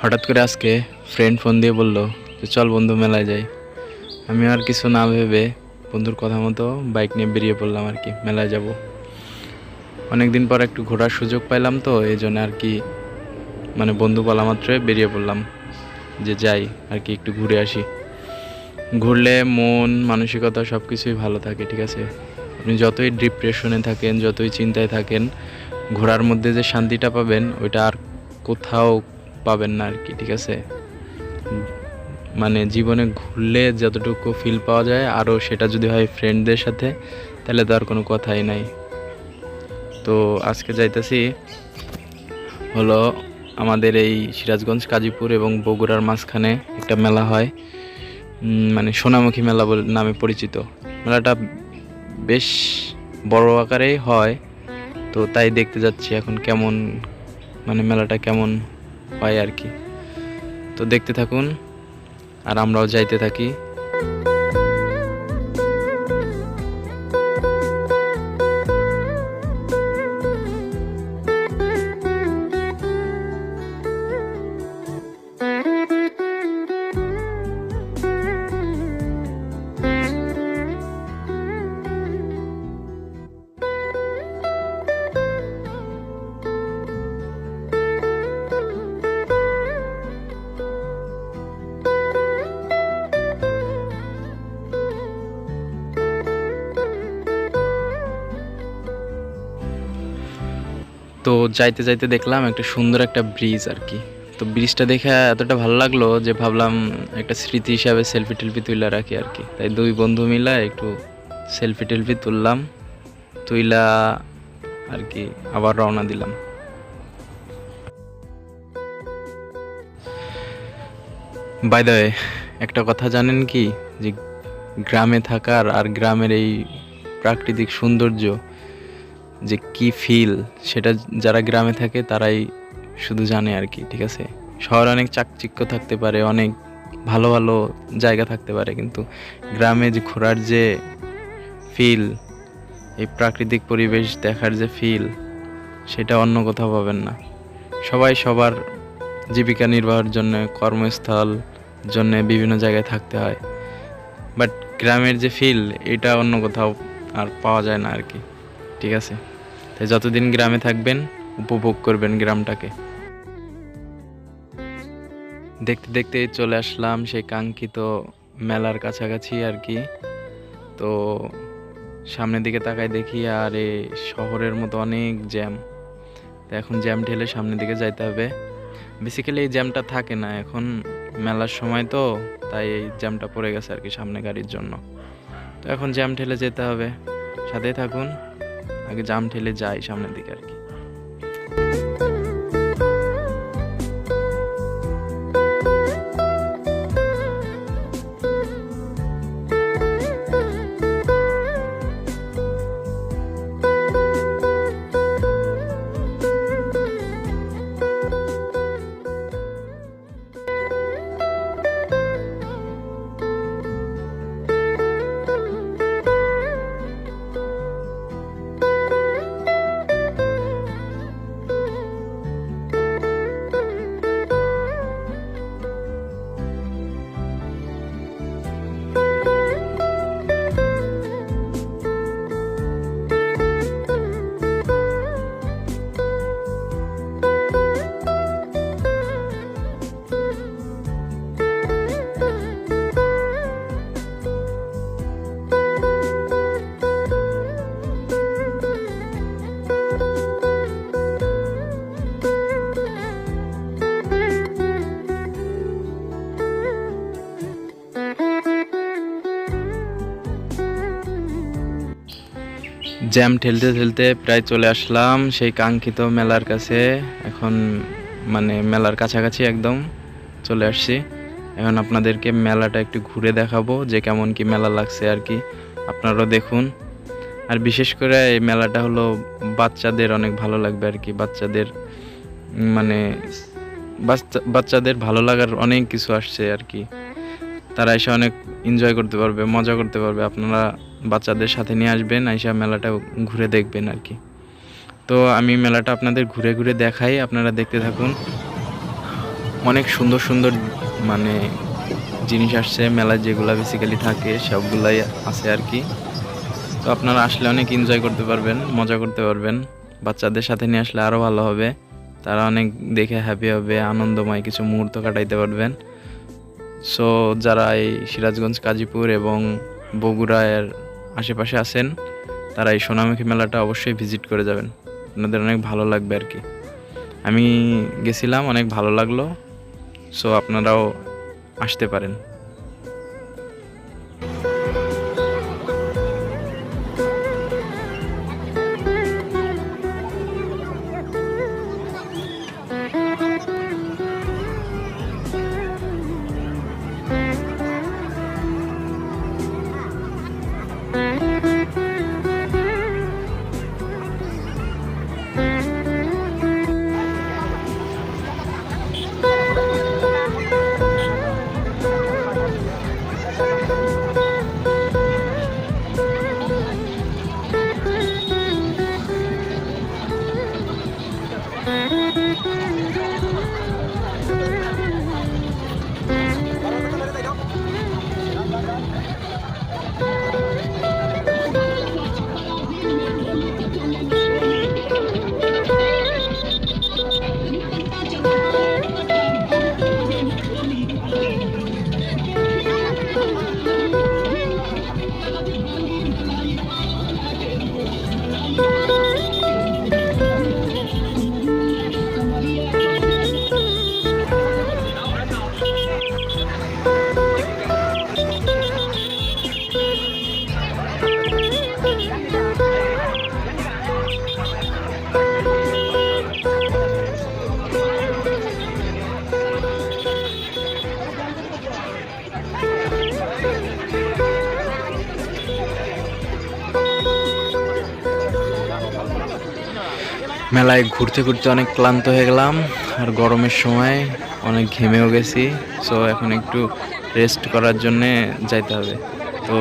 হঠাৎ করে আজকে ফ্রেন্ড ফোন দিয়ে বলল যে চল বন্ধু মেলায় যাই। আমি আর কিছু না ভেবে বন্ধুর কথা মতো বাইক নিয়ে বেরিয়ে পড়লাম আর কি, মেলায় যাব। অনেক দিন পর একটু ঘোরার সুযোগ পাইলাম, তো এই জন্য আর কি মানে বন্ধু বলা মাত্রই বেরিয়ে পড়লাম যে যাই আর কি, একটু ঘুরে আসি। ঘুরলে মন মানসিকতা সব কিছুই ভালো থাকে, ঠিক আছে। আপনি যতই ডিপ্রেশনে থাকেন, যতই চিন্তায় থাকেন, ঘোরার মধ্যে যে শান্তিটা পাবেন ওইটা আর কোথাও পাবেন না আর কি, ঠিক আছে। মানে জীবনে ঘুরলে যতটুকু ফিল পাওয়া যায়, আরও সেটা যদি হয় ফ্রেন্ডদের সাথে, তাহলে তো আর কোনো কথাই নাই। তো আজকে যাইতেছি হলো আমাদের এই সিরাজগঞ্জ, কাজীপুর এবং বগুড়ার মাঝখানে একটা মেলা হয়, মানে সোনামুখী মেলা বলে নামে পরিচিত। মেলাটা বেশ বড় আকারেই হয়, তো তাই দেখতে যাচ্ছি এখন কেমন, মানে মেলাটা কেমন হয় আর কি। তো দেখতে থাকুন আর আমরাও যাইতে থাকি। তো যাইতে যাইতে দেখলাম একটা সুন্দর একটা ব্রিজ আর কি। তো ব্রিজটা দেখে এতটা ভালো লাগলো যে ভাবলাম একটা স্মৃতি হিসাবে সেলফি টেলফি তুলে রাখি আর কি। তাই দুই বন্ধু মিলে একটু সেলফি টেলফি তুললাম, তুইলা আর কি আবার রওনা দিলাম। বাই দ্য ওয়ে, একটা কথা জানেন কি, যে গ্রামে থাকার আর গ্রামের এই প্রাকৃতিক সৌন্দর্য যে কি ফিল, সেটা যারা গ্রামে থাকে তারাই শুধু জানে আর কি, ঠিক আছে। শহরে অনেক চাকচিক্য থাকতে পারে, অনেক ভালো ভালো জায়গা থাকতে পারে, কিন্তু গ্রামে যে ঘোরার যে ফিল, এই প্রাকৃতিক পরিবেশ দেখার যে ফিল, সেটা অন্য কোথাও পাবেন না। সবাই সবার জীবিকা নির্বাহের জন্য, কর্মস্থল জন্য বিভিন্ন জায়গায় থাকতে হয়, বাট গ্রামের যে ফিল এটা অন্য কোথাও আর পাওয়া যায় না আর কি, ঠিক আছে। তাই যতদিন গ্রামে থাকবেন উপভোগ করবেন গ্রামটাকে। দেখতে দেখতে চলে আসলাম সেই কাঙ্ক্ষিত মেলার কাছাকাছি আর কি। তো সামনের দিকে তাকাই দেখি আর এই শহরের মতো অনেক জ্যাম। তো এখন জ্যাম ঠেলে সামনের দিকে যাইতে হবে। বেসিক্যালি এই জ্যামটা থাকে না এখন মেলার সময়, তো তাই এই জ্যামটা পড়ে গেছে আর কি সামনে গাড়ির জন্য। তো এখন জ্যাম ঠেলে যেতে হবে, সাথেই থাকুন। আগে জ্যাম ঠেলে যাই সামনের দিকে আর কি। জ্যাম ঠেলতে ঠেলতে প্রায় চলে আসলাম সেই কাঙ্ক্ষিত মেলার কাছে। এখন মানে মেলার কাছাকাছি একদম চলে আসছি। এখন আপনাদেরকে মেলাটা একটু ঘুরে দেখাবো যে কেমন কি মেলা লাগছে আর কি, আপনারাও দেখুন। আর বিশেষ করে এই মেলাটা হলো বাচ্চাদের অনেক ভালো লাগবে আর কি। বাচ্চাদের মানে বাচ্চাদের ভালো লাগার অনেক কিছু আসছে আর কি। তারা এসে অনেক এনজয় করতে পারবে, মজা করতে পারবে। আপনারা বাচ্চাদের সাথে নিয়ে আসবেন, এসে মেলাটা ঘুরে দেখবেন আর কি। তো আমি মেলাটা আপনাদের ঘুরে ঘুরে দেখাই, আপনারা দেখতে থাকুন। অনেক সুন্দর সুন্দর মানে জিনিস আসছে মেলায়, যেগুলা বেসিক্যালি থাকে সবগুলাই আছে আর কি। তো আপনারা আসলে অনেক এনজয় করতে পারবেন, মজা করতে পারবেন। বাচ্চাদের সাথে নিয়ে আসলে আরও ভালো হবে, তারা অনেক দেখে হ্যাপি হবে, আনন্দময় কিছু মুহূর্ত কাটাইতে পারবেন। সো যারা এই সিরাজগঞ্জ, গাজীপুর এবং বগুড়ার আশেপাশে আছেন, তারা এই সোনামুখী মেলাটা অবশ্যই ভিজিট করে যাবেন, আপনাদের অনেক ভালো লাগবে আর কি। আমি গেছিলাম, অনেক ভালো লাগলো। সো আপনারাও আসতে পারেন। মেলায় ঘুরতে ঘুরতে অনেক ক্লান্ত হয়ে গেলাম, আর গরমের সময় অনেক ঘেমেও গেছি। সো এখন একটু রেস্ট করার জন্যে যাইতে হবে। তো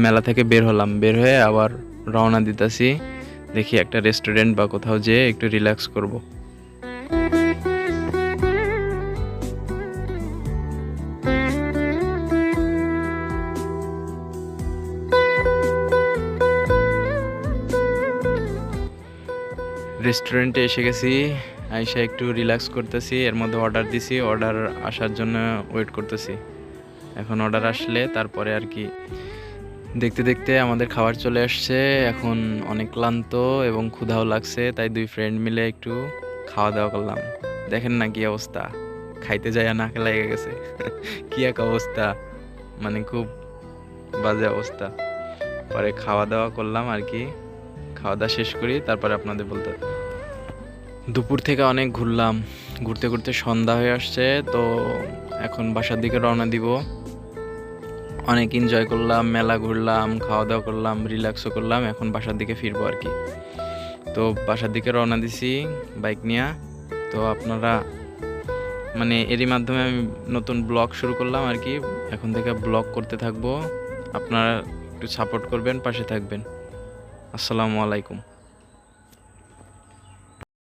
মেলা থেকে বের হলাম, বের হয়ে আবার রওনা দিতেছি। দেখি একটা রেস্টুরেন্ট বা কোথাও যেয়ে একটু রিল্যাক্স করব। রেস্টুরেন্টে এসে গেছি, আইসা একটু রিল্যাক্স করতেছি। এর মধ্যে অর্ডার দিছি, অর্ডার আসার জন্য ওয়েট করতেছি। এখন অর্ডার আসলে তারপরে আর কি। দেখতে দেখতে আমাদের খাবার চলে আসছে। এখন অনেক ক্লান্ত এবং ক্ষুধাও লাগছে, তাই দুই ফ্রেন্ড মিলে একটু খাওয়া দাওয়া করলাম। দেখেন না কি অবস্থা, খাইতে যাইয়া নাকে লেগে গেছে। কি এক অবস্থা, মানে খুব বাজে অবস্থা। পরে খাওয়া দাওয়া করলাম আর কি। খাওয়া দাওয়া শেষ করি, তারপরে আপনাদের বলতে। দুপুর থেকে অনেক ঘুরলাম, ঘুরতে ঘুরতে সন্ধ্যা হয়ে আসছে। তো এখন বাসার দিকে রওনা দিব। অনেক এনজয় করলাম, মেলা ঘুরলাম, খাওয়া দাওয়া করলাম, রিল্যাক্সও করলাম। এখন বাসার দিকে ফিরবো আর কি। তো বাসার দিকে রওনা দিছি বাইক নিয়ে। তো আপনারা মানে এরই মাধ্যমে আমি নতুন ব্লগ শুরু করলাম আর কি। এখন থেকে ব্লগ করতে থাকবো, আপনারা একটু সাপোর্ট করবেন, পাশে থাকবেন। আসসালামু আলাইকুম।